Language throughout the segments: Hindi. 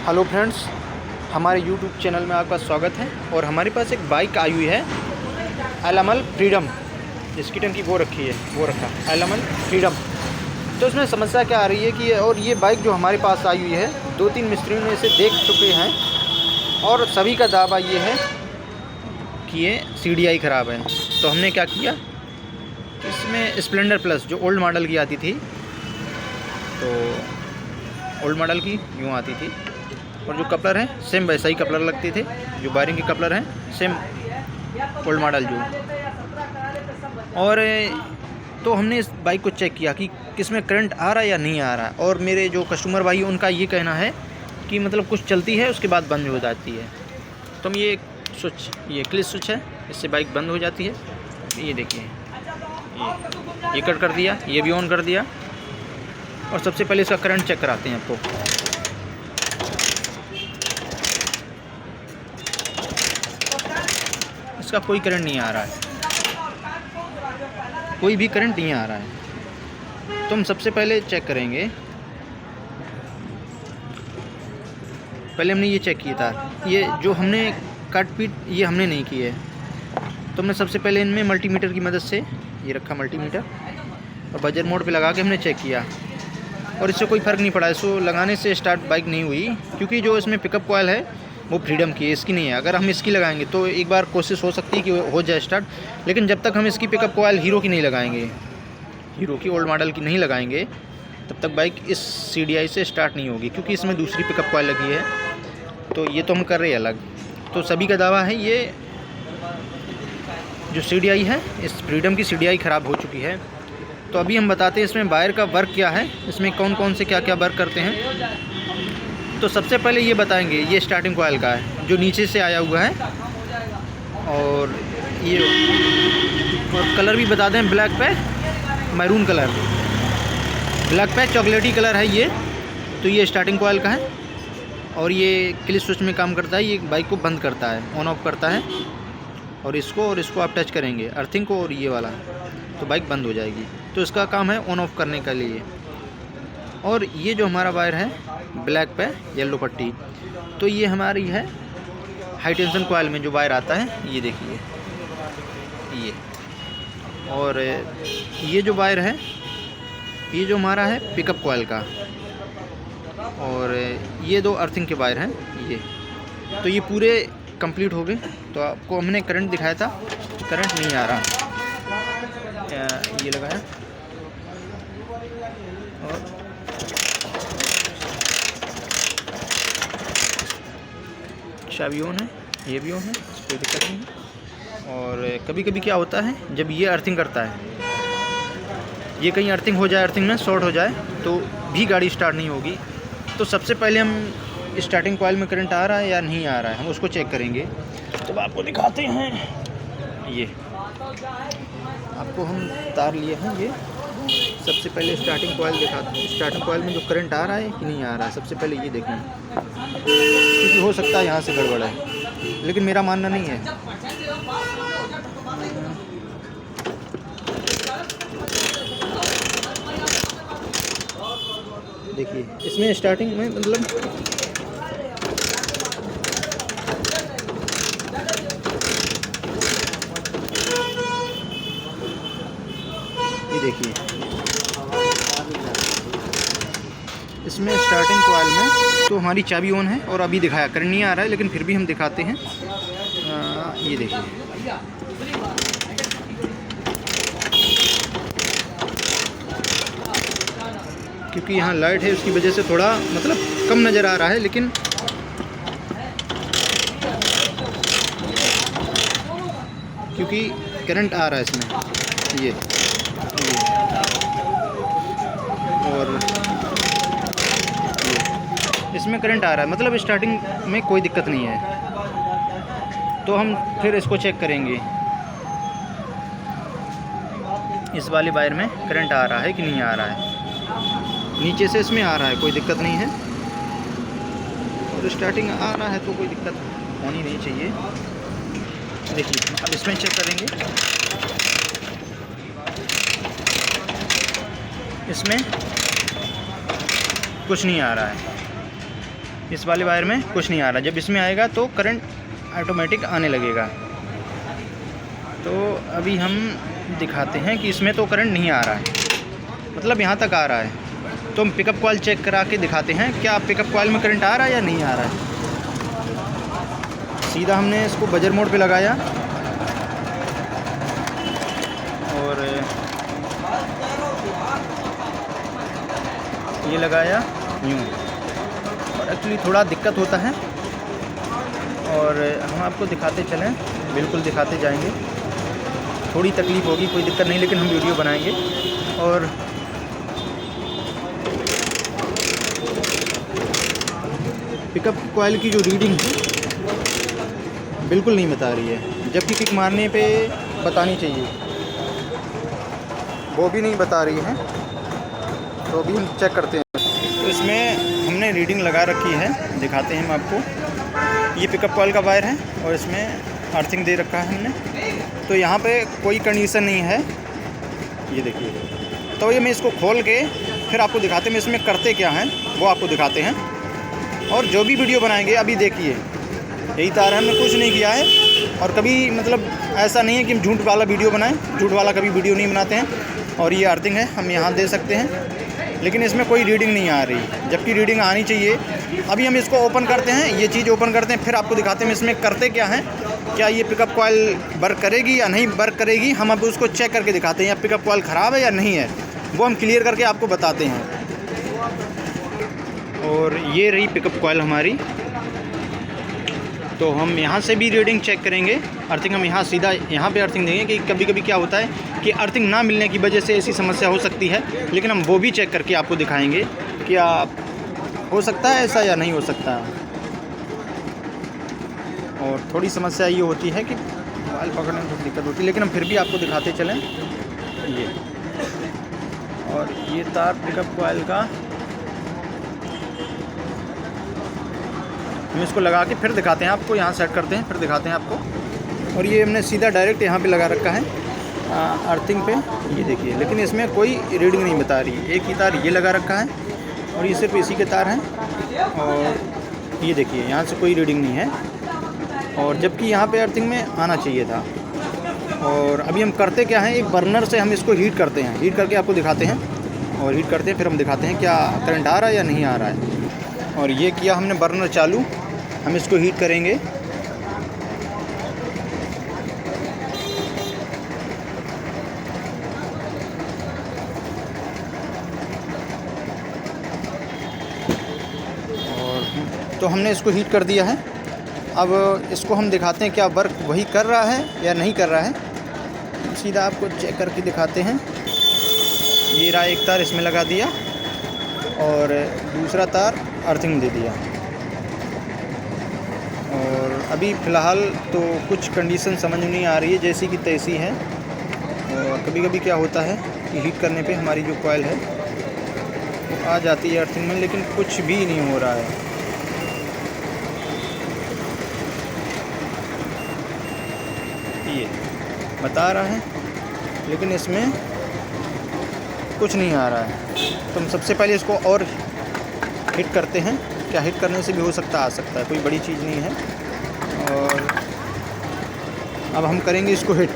हेलो फ्रेंड्स, हमारे यूट्यूब चैनल में आपका स्वागत है। और हमारे पास एक बाइक आई हुई है एलएमएल फ्रीडम, जिसकी टंकी वो रखी है, वो रखा एलएमएल फ्रीडम। तो इसमें समस्या क्या आ रही है कि और ये बाइक जो हमारे पास आई हुई है, 2-3 मिस्त्रियों ने इसे देख चुके हैं और सभी का दावा ये है कि ये CDI ख़राब है। तो हमने क्या किया, इसमें स्प्लेंडर प्लस जो ओल्ड मॉडल की आती थी, तो ओल्ड मॉडल की यूँ आती थी और जो कपलर हैं सेम वैसा ही कपलर लगते थे, जो वायरिंग के कपलर हैं सेम ओल्ड मॉडल जो। और तो हमने इस बाइक को चेक किया कि किसमें करंट आ रहा है या नहीं आ रहा है। और मेरे जो कस्टमर भाई उनका ये कहना है कि मतलब कुछ चलती है उसके बाद बंद हो जाती है। तो हम ये स्विच, ये क्लिच स्विच है, इससे बाइक बंद हो जाती है। ये देखिए, ये कट कर दिया, ये भी ऑन कर दिया। और सबसे पहले इसका करंट चेक कराते हैं आपको। इसका कोई करंट नहीं आ रहा है, कोई भी करंट नहीं आ रहा है। तो हम सबसे पहले चेक करेंगे। पहले हमने ये चेक किया था, ये जो हमने कट पीट ये हमने नहीं की है। तो हमने सबसे पहले इनमें मल्टीमीटर की मदद से ये रखा मल्टीमीटर और बजर मोड पे लगा के हमने चेक किया। और इससे कोई फ़र्क नहीं पड़ा। इसको लगाने से स्टार्ट बाइक नहीं हुई, क्योंकि जो इसमें पिकअप कॉइल है वो फ्रीडम की है, इसकी नहीं है। अगर हम इसकी लगाएंगे तो एक बार कोशिश हो सकती है कि हो जाए स्टार्ट, लेकिन जब तक हम इसकी पिकअप कॉइल हीरो की नहीं लगाएंगे, हीरो की ओल्ड मॉडल की नहीं लगाएंगे, तब तक बाइक इस CDI से स्टार्ट नहीं होगी, क्योंकि इसमें दूसरी पिकअप कॉइल लगी है। तो ये तो हम कर रहे हैं अलग। तो सभी का दावा है ये जो CDI है, इस फ्रीडम की CDI ख़राब हो चुकी है। तो अभी हम बताते हैं इसमें वायर का वर्क क्या है, इसमें कौन कौन से क्या क्या वर्क करते हैं। तो सबसे पहले ये बताएंगे, ये स्टार्टिंग कॉइल का है जो नीचे से आया हुआ है। और ये और कलर भी बता दें, ब्लैक पे मैरून कलर, ब्लैक पे चॉकलेटी कलर है ये। तो ये स्टार्टिंग कॉइल का है। और ये क्लिच स्विच में काम करता है, ये बाइक को बंद करता है, ऑन ऑफ करता है। और इसको आप टच करेंगे अर्थिंग को और ये वाला, तो बाइक बंद हो जाएगी। तो इसका काम है ऑन ऑफ करने के लिए। और ये जो हमारा वायर है ब्लैक पे येलो पट्टी, तो ये हमारी है हाई टेंशन कॉइल में जो वायर आता है, ये देखिए ये। और ये जो वायर है ये जो हमारा है पिकअप कॉइल का। और ये 2 अर्थिंग के वायर हैं ये। तो ये पूरे कंप्लीट हो गए। तो आपको हमने करंट दिखाया था, करंट नहीं आ रहा। ये लगाया और चाबी ऑन है, ये भी ऑन है, कोई दिक्कत नहीं है। और कभी कभी क्या होता है, जब ये अर्थिंग करता है, ये कहीं अर्थिंग हो जाए, अर्थिंग में शॉर्ट हो जाए, तो भी गाड़ी स्टार्ट नहीं होगी। तो सबसे पहले हम स्टार्टिंग कॉइल में करंट आ रहा है या नहीं आ रहा है, हम उसको चेक करेंगे। तो आपको दिखाते हैं, ये आपको हम तार लिए हैं। ये सबसे पहले स्टार्टिंग कॉइल दिखाते हैं, स्टार्टिंग कॉइल में जो करंट आ रहा है कि नहीं आ रहा है। सबसे पहले ये देखें, क्योंकि हो सकता है यहाँ से गड़बड़ है, लेकिन मेरा मानना नहीं है। देखिए इसमें स्टार्टिंग में मतलब ये देखिए, इसमें स्टार्टिंग कॉइल में तो हमारी चाबी ऑन है और अभी दिखाया करंट नहीं आ रहा है, लेकिन फिर भी हम दिखाते हैं। ये देखिए, क्योंकि यहाँ लाइट है उसकी वजह से थोड़ा मतलब कम नज़र आ रहा है, लेकिन क्योंकि करंट आ रहा है इसमें ये। और इसमें करंट आ रहा है, मतलब स्टार्टिंग में कोई दिक्कत नहीं है। तो हम फिर इसको चेक करेंगे, इस वाले वायर में करंट आ रहा है कि नहीं आ रहा है। नीचे से इसमें आ रहा है, कोई दिक्कत नहीं है। और स्टार्टिंग आ रहा है तो कोई दिक्कत होनी नहीं चाहिए। देखिए अब इसमें चेक करेंगे, इसमें कुछ नहीं आ रहा है। इस वाले वायर में कुछ नहीं आ रहा। जब इसमें आएगा तो करंट ऑटोमेटिक आने लगेगा। तो अभी हम दिखाते हैं कि इसमें तो करंट नहीं आ रहा है, मतलब यहाँ तक आ रहा है। तो हम पिकअप कॉइल चेक करा के दिखाते हैं क्या पिकअप कॉइल में करंट आ रहा है या नहीं आ रहा है। सीधा हमने इसको बजर मोड पे लगाया और ये लगाया यूँ। और एक्चुअली थोड़ा दिक्कत होता है और हम आपको दिखाते चलें, बिल्कुल दिखाते जाएंगे। थोड़ी तकलीफ़ होगी, कोई दिक्कत नहीं, लेकिन हम वीडियो बनाएंगे। और पिकअप कॉइल की जो रीडिंग है बिल्कुल नहीं बता रही है, जबकि किक मारने पे बतानी चाहिए, वो भी नहीं बता रही है। तो अभी हम चेक करते हैं। तो इसमें हमने रीडिंग लगा रखी है, दिखाते हैं हम आपको। ये पिकअप कॉइल का वायर है और इसमें अर्थिंग दे रखा है हमने। तो यहाँ पे कोई कंडीशन नहीं है, ये देखिए। तो ये मैं इसको खोल के फिर आपको दिखाते हैं इसमें करते क्या हैं, वो आपको दिखाते हैं। और जो भी वीडियो बनाएंगे, अभी देखिए यही तार है, हमने कुछ नहीं किया है। और कभी मतलब ऐसा नहीं है कि हम झूठ वाला वीडियो बनाएं, झूठ वाला कभी वीडियो नहीं बनाते हैं। और ये अर्थिंग है, हम यहाँ दे सकते हैं, लेकिन इसमें कोई रीडिंग नहीं आ रही, जबकि रीडिंग आनी चाहिए। अभी हम इसको ओपन करते हैं, ये चीज़ ओपन करते हैं, फिर आपको दिखाते हैं इसमें करते क्या हैं। क्या ये पिकअप कॉइल वर्क करेगी या नहीं वर्क करेगी, हम अब उसको चेक करके दिखाते हैं। या पिकअप कॉइल ख़राब है या नहीं है, वो हम क्लियर करके आपको बताते हैं। और ये रही पिकअप कॉइल हमारी। तो हम यहाँ से भी रीडिंग चेक करेंगे। अर्थिंग हम यहाँ सीधा यहाँ पे अर्थिंग देंगे कि कभी कभी क्या होता है कि अर्थिंग ना मिलने की वजह से ऐसी समस्या हो सकती है, लेकिन हम वो भी चेक करके आपको दिखाएंगे क्या हो सकता है ऐसा या नहीं हो सकता। और थोड़ी समस्या ये होती है कि मोबाइल पकड़ने में थोड़ी दिक्कत होती है, लेकिन हम फिर भी आपको दिखाते चलें। ये और ये तार पिकअप कॉइल का, हम इसको लगा के फिर दिखाते हैं आपको। यहाँ सेट करते हैं, फिर दिखाते हैं आपको। और ये हमने सीधा डायरेक्ट यहाँ पे लगा रखा है अर्थिंग पे, ये देखिए। लेकिन इसमें कोई रीडिंग नहीं बता रही। एक ही तार ये लगा रखा है और ये सिर्फ इसी के तार हैं। और ये देखिए यहाँ से कोई रीडिंग नहीं है, और जबकि यहाँ पे अर्थिंग में आना चाहिए था। और अभी हम करते क्या हैं, एक बर्नर से हम इसको हीट करते हैं, हीट करके आपको दिखाते हैं। और हीट करते हैं, फिर हम दिखाते हैं क्या करंट आ रहा है या नहीं आ रहा है। और ये किया हमने बर्नर चालू, हम इसको हीट करेंगे। और तो हमने इसको हीट कर दिया है। अब इसको हम दिखाते हैं क्या वर्क वही कर रहा है या नहीं कर रहा है। सीधा आपको चेक करके दिखाते हैं। ये रहा एक तार इसमें लगा दिया और दूसरा तार अर्थिंग दे दिया। और अभी फ़िलहाल तो कुछ कंडीशन समझ में नहीं आ रही है, जैसी कि तैसी है। और कभी कभी क्या होता है कि हीट करने पे हमारी जो कॉइल है वो आ जाती है अर्थिंग में, लेकिन कुछ भी नहीं हो रहा है। ये बता रहा है, लेकिन इसमें कुछ नहीं आ रहा है। तो हम सबसे पहले इसको और हिट करते हैं। क्या हिट करने से भी हो सकता आ सकता है, कोई बड़ी चीज़ नहीं है। और अब हम करेंगे इसको हिट।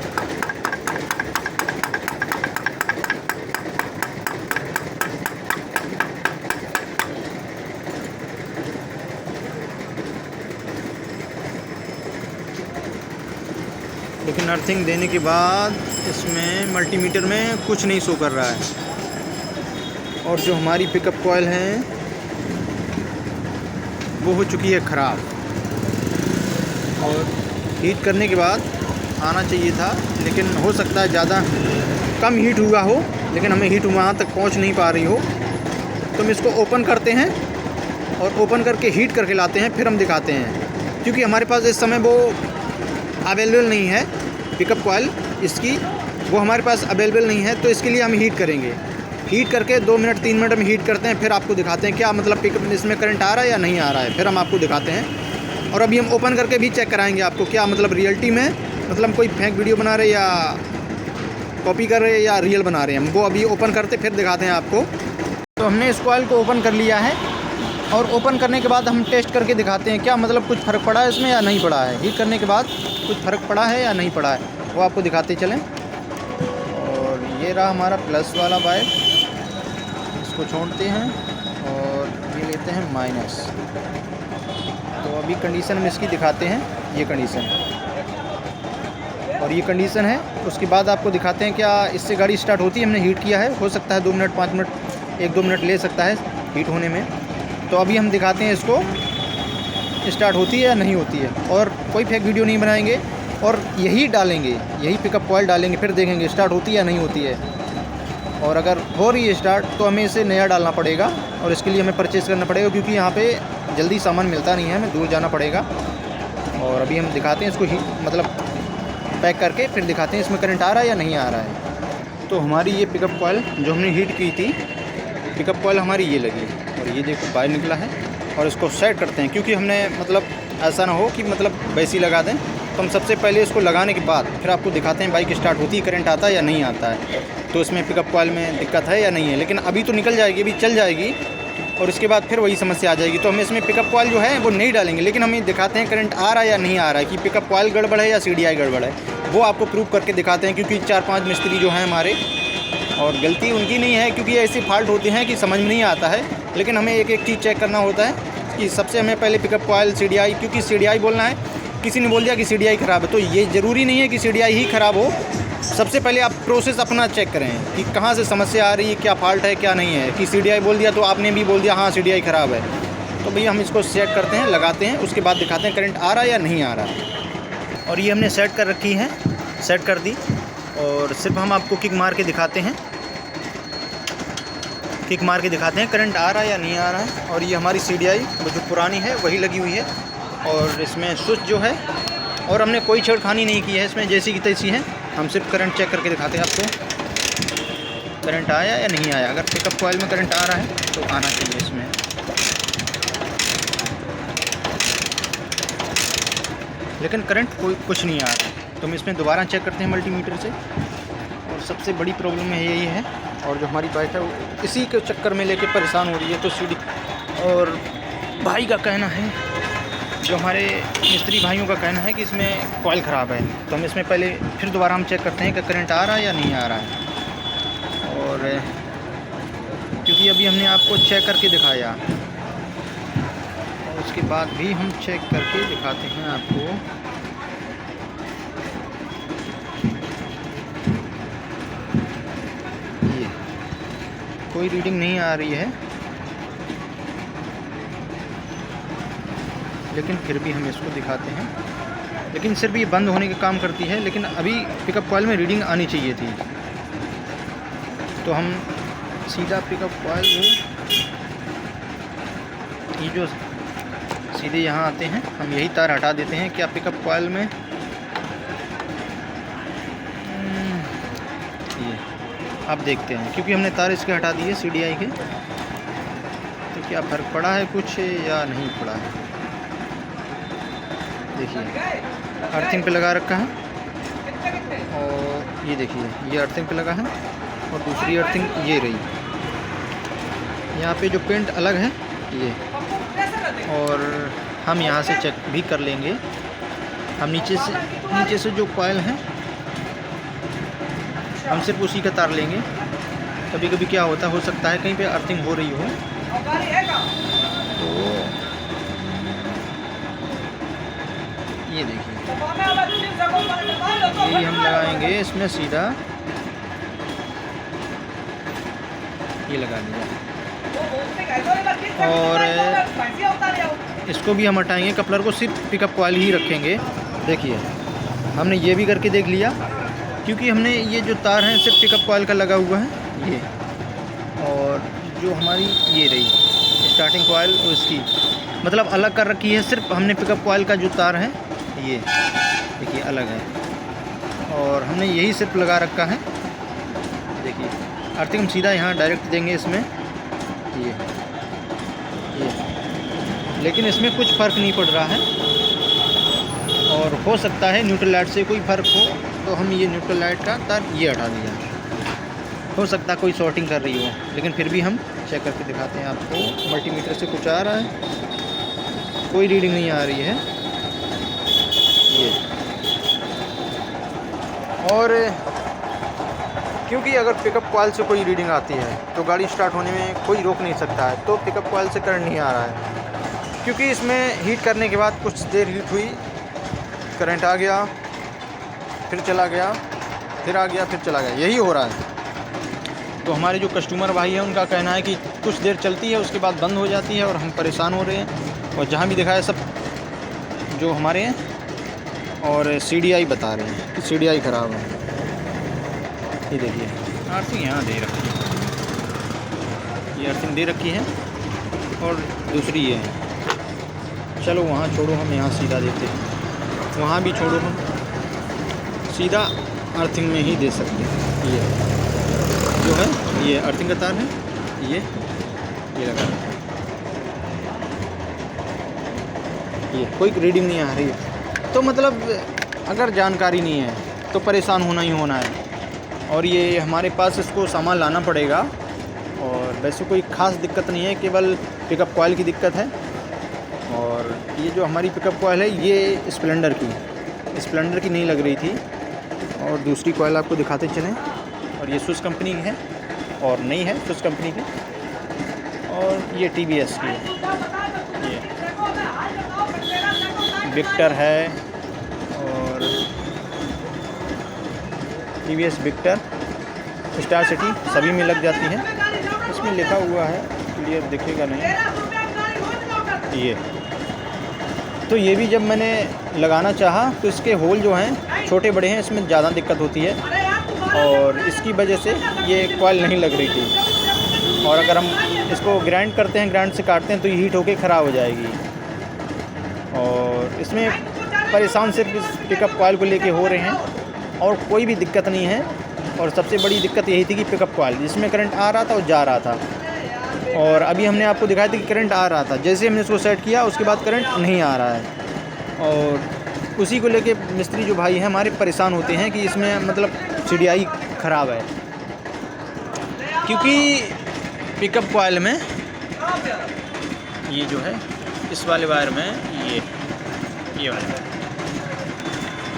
लेकिन अर्थिंग देने के बाद इसमें मल्टीमीटर में कुछ नहीं शो कर रहा है। और जो हमारी पिकअप कॉइल है वो हो चुकी है ख़राब। और हीट करने के बाद आना चाहिए था, लेकिन हो सकता है ज़्यादा कम हीट हुआ हो, लेकिन हमें हीट वहाँ तक पहुँच नहीं पा रही हो। तो हम इसको ओपन करते हैं और ओपन करके हीट करके लाते हैं, फिर हम दिखाते हैं। क्योंकि हमारे पास इस समय वो अवेलेबल नहीं है पिकअप कॉइल इसकी, वो हमारे पास अवेलेबल नहीं है। तो इसके लिए हम हीट करेंगे। हीट करके 2 मिनट 3 मिनट में हीट करते हैं, फिर आपको दिखाते हैं क्या मतलब पिकअप इसमें करंट आ रहा है या नहीं आ रहा है, फिर हम आपको दिखाते हैं। और अभी हम ओपन करके भी चेक कराएंगे आपको क्या मतलब रियलिटी में, मतलब कोई फेक वीडियो बना रहे या कॉपी कर रहे हैं या रियल बना रहे हैं, हम वो अभी ओपन करते फिर दिखाते हैं आपको। तो हमने इस कॉइल को ओपन कर लिया है और ओपन करने के बाद हम टेस्ट करके दिखाते हैं क्या मतलब कुछ फ़र्क पड़ा है इसमें या नहीं पड़ा है। हीट करने के बाद कुछ फ़र्क पड़ा है या नहीं पड़ा है वो आपको दिखाते चलें। और ये रहा हमारा प्लस वाला वायर, इसको छोड़ते हैं और ये लेते हैं माइनस। तो अभी कंडीशन हम इसकी दिखाते हैं, ये कंडीशन और ये कंडीशन है। उसके बाद आपको दिखाते हैं क्या इससे गाड़ी स्टार्ट होती है। हमने हीट किया है, हो सकता है 2 मिनट 5 मिनट 1-2 मिनट ले सकता है हीट होने में। तो अभी हम दिखाते हैं इसको स्टार्ट होती है या नहीं होती है। और कोई फेक वीडियो नहीं बनाएंगे और यही डालेंगे, यही पिकअप कॉइल डालेंगे, फिर देखेंगे स्टार्ट होती है या नहीं होती है। और अगर हो रही है स्टार्ट तो हमें इसे नया डालना पड़ेगा और इसके लिए हमें परचेज़ करना पड़ेगा, क्योंकि यहाँ पे जल्दी सामान मिलता नहीं है, हमें दूर जाना पड़ेगा। और अभी हम दिखाते हैं इसको मतलब पैक करके, फिर दिखाते हैं इसमें करंट आ रहा है या नहीं आ रहा है। तो हमारी ये पिकअप कॉइल जो हमने हीट की थी, पिकअप कॉइल हमारी ये लगी और ये देखो बाहर निकला है। और इसको सेट करते हैं, क्योंकि हमने मतलब ऐसा ना हो कि मतलब वैसे ही लगा दें। तो हम सबसे पहले इसको लगाने के बाद फिर आपको दिखाते हैं बाइक स्टार्ट होती है, करंट आता है या नहीं आता है, तो इसमें पिकअप कॉइल में दिक्कत है या नहीं है। लेकिन अभी तो निकल जाएगी, अभी चल जाएगी और इसके बाद फिर वही समस्या आ जाएगी। तो हम इसमें पिकअप कॉइल जो है वो नहीं डालेंगे, लेकिन हमें दिखाते हैं करंट आ रहा है या नहीं आ रहा है, कि पिकअप कॉइल गड़बड़ है या CDI गड़बड़ है, वो आपको प्रूव करके दिखाते हैं। क्योंकि 4-5 मिस्त्री जो हैं हमारे, और गलती उनकी नहीं है, क्योंकि ऐसे फॉल्ट होते हैं कि समझ में नहीं आता है। लेकिन हमें एक एक चीज़ चेक करना होता है कि सबसे हमें पहले पिकअप कॉइल CDI, क्योंकि CDI बोलना है, किसी ने बोल दिया कि CDI ख़राब है, तो ये ज़रूरी नहीं है कि CDI ही ख़राब हो। सबसे पहले आप प्रोसेस अपना चेक करें कि कहाँ से समस्या आ रही है, क्या फॉल्ट है क्या नहीं है। कि CDI बोल दिया तो आपने भी बोल दिया हाँ CDI ख़राब है। तो भैया हम इसको सेट करते हैं, लगाते हैं, उसके बाद दिखाते हैं करंट आ रहा है या नहीं आ रहा है। और ये हमने सेट कर रखी है, सेट कर दी और सिर्फ हम आपको किक मार के दिखाते हैं, किक मार के दिखाते हैं करंट आ रहा है या नहीं आ रहा है। और ये हमारी CDI जो पुरानी है वही लगी हुई है और इसमें स्विच जो है, और हमने कोई छेड़खानी नहीं की है इसमें, जैसी की तैसी है। हम सिर्फ करंट चेक करके दिखाते हैं आपको करंट आया या नहीं आया। अगर पिकअप कॉइल में करंट आ रहा है तो आना चाहिए इसमें। लेकिन करंट कोई कुछ नहीं आ रहा है, तो हम इसमें दोबारा चेक करते हैं मल्टीमीटर से। और सबसे बड़ी प्रॉब्लम है यही है, और जो हमारी बाइक है वो इसी के चक्कर में लेके परेशान हो रही है। तो और भाई का कहना है, जो हमारे मिस्त्री भाइयों का कहना है कि इसमें कॉइल ख़राब है। तो हम इसमें पहले फिर दोबारा हम चेक करते हैं कि करंट आ रहा है या नहीं आ रहा है। और क्योंकि अभी हमने आपको चेक करके दिखाया, और उसके बाद भी हम चेक करके दिखाते हैं आपको। ये कोई रीडिंग नहीं आ रही है, लेकिन फिर भी हम इसको दिखाते हैं। लेकिन सिर्फ ये बंद होने का काम करती है, लेकिन अभी पिकअप कॉइल में रीडिंग आनी चाहिए थी। तो हम सीधा पिकअप कॉइल ये जो सीधे यहाँ आते हैं, हम यही तार हटा देते हैं। क्या पिकअप कॉइल में ये आप देखते हैं, क्योंकि हमने तार इसके हटा दिए CDI के, तो क्या फ़र्क पड़ा है कुछ या नहीं पड़ा है। देखिए अर्थिंग पे लगा रखा है, और ये देखिए ये अर्थिंग पे लगा है, और दूसरी अर्थिंग ये रही। यहाँ पे जो पेंट अलग है ये, और हम यहाँ से चेक भी कर लेंगे। हम नीचे से जो कॉइल है हम सिर्फ उसी का तार लेंगे। कभी कभी क्या होता हो सकता है कहीं पे अर्थिंग हो रही हो, तो ये देखिए यही हम लगाएंगे इसमें, सीधा ये लगा दिया। और इसको भी हम हटाएंगे, कपलर को सिर्फ पिकअप कॉइल ही रखेंगे। देखिए हमने ये भी करके देख लिया, क्योंकि हमने ये जो तार है सिर्फ पिकअप कॉइल का लगा हुआ है ये, और जो हमारी ये रही स्टार्टिंग कॉइल उसकी मतलब अलग कर रखी है। सिर्फ हमने पिकअप कॉइल का जो तार है ये देखिए अलग है, और हमने यही सिर्फ लगा रखा है। देखिए अर्थिंग हम सीधा यहाँ डायरेक्ट देंगे इसमें ये, लेकिन इसमें कुछ फ़र्क नहीं पड़ रहा है। और हो सकता है न्यूट्रल लाइट से कोई फ़र्क हो, तो हम ये न्यूट्रल लाइट का तार ये हटा दिया। हो सकता है कोई शॉर्टिंग कर रही हो, लेकिन फिर भी हम चेक करके दिखाते हैं आपको। मल्टीमीटर से कुछ आ रहा है, कोई रीडिंग नहीं आ रही है ये। और क्योंकि अगर पिकअप कॉइल से कोई रीडिंग आती है तो गाड़ी स्टार्ट होने में कोई रोक नहीं सकता है। तो पिकअप कॉइल से करंट नहीं आ रहा है, क्योंकि इसमें हीट करने के बाद कुछ देर हीट हुई, करंट आ गया, फिर चला गया, फिर आ गया, फिर चला गया, यही हो रहा है। तो हमारे जो कस्टमर भाई हैं उनका कहना है कि कुछ देर चलती है, उसके बाद बंद हो जाती है और हम परेशान हो रहे हैं। और जहाँ भी दिखाया सब जो हमारे हैं और CDI बता रहे हैं कि CDI ख़राब है। ये देखिए अर्थिंग यहाँ दे रखी है, ये अर्थिंग दे रखी है और दूसरी ये है। चलो वहाँ छोड़ो, हम यहाँ सीधा देते हैं। वहाँ भी छोड़ो, हम सीधा अर्थिंग में ही दे सकते हैं। ये जो है ये अर्थिंग का तार है, ये लगा, ये कोई रीडिंग नहीं आ रही है। तो मतलब अगर जानकारी नहीं है तो परेशान होना ही होना है। और ये हमारे पास इसको सामान लाना पड़ेगा। और वैसे कोई ख़ास दिक्कत नहीं है, केवल पिकअप कॉइल की दिक्कत है। और ये जो हमारी पिकअप कॉइल है ये स्प्लेंडर की नहीं लग रही थी। और दूसरी कॉइल आपको दिखाते चलें। और ये स्विस कंपनी की है और नई है, स्विस कंपनी की। और ये TVS की है, ये विक्टर है। और TVS विक्टर, स्टार सिटी सभी में लग जाती है। इसमें लिखा हुआ है, क्लियर दिखेगा नहीं ये। तो ये भी जब मैंने लगाना चाहा तो इसके होल जो हैं छोटे बड़े हैं, इसमें ज़्यादा दिक्कत होती है और इसकी वजह से ये कॉइल नहीं लग रही थी। और अगर हम इसको ग्राइंड करते हैं, ग्राइंड से काटते हैं तो ये हीट होके ख़राब हो जाएगी। और इसमें परेशान सिर्फ इस पिकअप कॉइल को लेके हो रहे हैं और कोई भी दिक्कत नहीं है। और सबसे बड़ी दिक्कत यही थी कि पिकअप कॉइल जिसमें करंट आ रहा था और जा रहा था। और अभी हमने आपको दिखाया था कि करंट आ रहा था, जैसे हमने इसको सेट किया उसके बाद करंट नहीं आ रहा है। और उसी को लेके मिस्त्री जो भाई हैं हमारे परेशान होते हैं कि इसमें मतलब CDI ख़राब है। क्योंकि पिकअप कॉइल में ये जो है इस वाले वायर में ये वाला,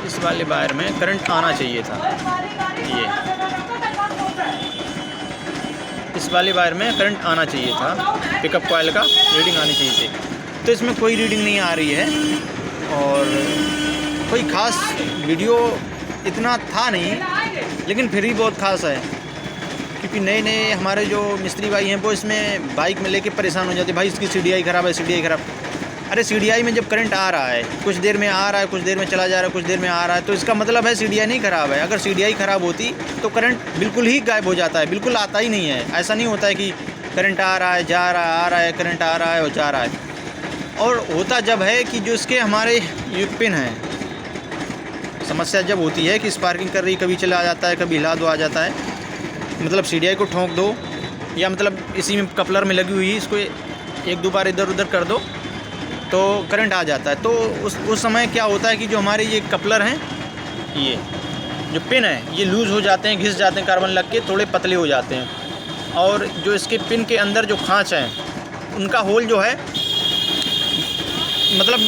इस वाले वायर में करंट आना चाहिए था। ये इस वाले वायर में करंट आना चाहिए था, पिकअप कॉइल का रीडिंग आनी चाहिए थी। तो इसमें कोई रीडिंग नहीं आ रही है। और कोई ख़ास वीडियो इतना था नहीं, लेकिन फिर भी बहुत ख़ास है। क्योंकि नए हमारे जो मिस्त्री भाई हैं वो इसमें बाइक में लेके परेशान हो जाते, भाई इसकी CDI ख़राब है, CDI ख़राब। अरे CDI में जब करंट आ रहा है, कुछ देर में आ रहा है, कुछ देर में चला जा रहा है, कुछ देर में आ रहा है, तो इसका मतलब है CDI नहीं ख़राब है। अगर CDI ख़राब होती तो करंट बिल्कुल ही गायब हो जाता है, बिल्कुल आता ही नहीं है। ऐसा नहीं होता है कि करंट आ रहा है, जा रहा है, आ रहा है, करंट आ रहा है और जा रहा है। और होता जब है कि जो इसके हमारे ये पिन हैं, समस्या जब होती है कि स्पार्किंग कर रही, कभी चला जाता है, कभी हिला दो आ जाता है, मतलब CDI को ठोंक दो या मतलब इसी में कपलर में लगी हुई है, इसको एक दो बार इधर उधर कर दो तो करंट आ जाता है। तो उस समय क्या होता है कि जो हमारे ये कपलर हैं, ये जो पिन है ये लूज़ हो जाते हैं, घिस जाते हैं, कार्बन लग के थोड़े पतले हो जाते हैं। और जो इसके पिन के अंदर जो खाँच हैं उनका होल जो है मतलब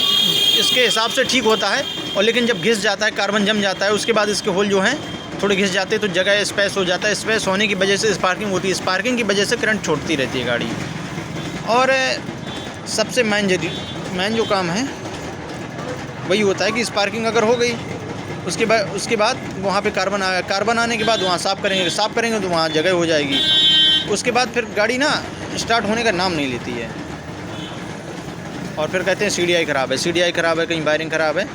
इसके हिसाब से ठीक होता है। और लेकिन जब घिस जाता है, कार्बन जम जाता है, उसके बाद इसके होल जो हैं थोड़े घिस जाते हैं तो जगह स्पेस हो जाता है। स्पेस होने की वजह से स्पार्किंग होती है, स्पार्किंग की वजह से करंट छोड़ती रहती है गाड़ी। और सबसे मेन जो काम है वही होता है कि स्पार्किंग अगर हो गई उसके बाद वहाँ पे कार्बन आने के बाद वहाँ साफ़ करेंगे तो वहाँ जगह हो जाएगी। उसके बाद फिर गाड़ी ना स्टार्ट होने का नाम नहीं लेती है। और फिर कहते हैं CDI ख़राब है, CDI ख़राब है, कहीं वायरिंग ख़राब है।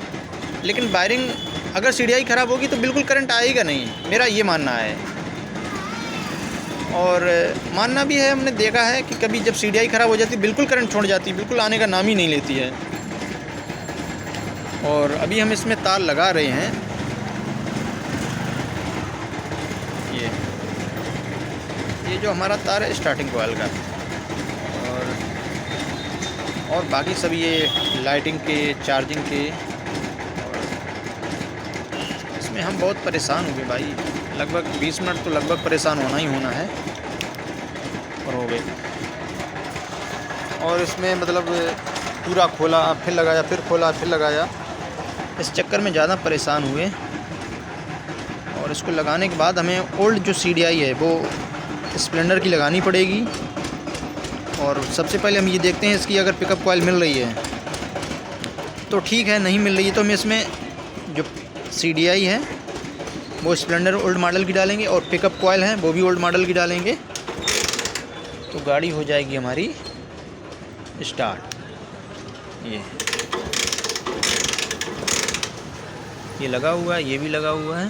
लेकिन वायरिंग अगर CDI ख़राब होगी तो बिल्कुल करंट आएगा नहीं, मेरा ये मानना है। और मानना भी है, हमने देखा है कि कभी जब CDI ख़राब हो जाती है बिल्कुल करंट छोड़ जाती है, बिल्कुल आने का नाम ही नहीं लेती है। और अभी हम इसमें तार लगा रहे हैं, ये जो हमारा तार है स्टार्टिंग कॉइल का। और बाकी सब ये लाइटिंग के, चार्जिंग के। इसमें हम बहुत परेशान हो गए भाई, लगभग 20 मिनट तो लगभग परेशान होना ही होना है और हो गए। और इसमें मतलब पूरा खोला फिर लगाया, फिर खोला फिर लगाया। इस चक्कर में ज़्यादा परेशान हुए। और इसको लगाने के बाद हमें ओल्ड जो CDI है वो स्प्लेंडर की लगानी पड़ेगी। और सबसे पहले हम ये देखते हैं इसकी अगर पिकअप कॉइल मिल रही है तो ठीक है, नहीं मिल रही है तो हम इसमें जो CDI है वो स्प्लेंडर ओल्ड मॉडल की डालेंगे और पिकअप कॉइल है वो भी ओल्ड मॉडल की डालेंगे, तो गाड़ी हो जाएगी हमारी स्टार्ट। ये लगा हुआ है, ये भी लगा हुआ है,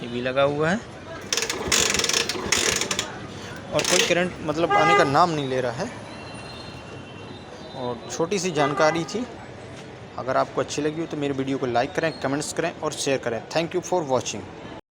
ये भी लगा हुआ है और कोई करंट मतलब आने का नाम नहीं ले रहा है। और छोटी सी जानकारी थी, अगर आपको अच्छी लगी हो तो मेरे वीडियो को लाइक करें, कमेंट्स करें और शेयर करें। Thank you for watching.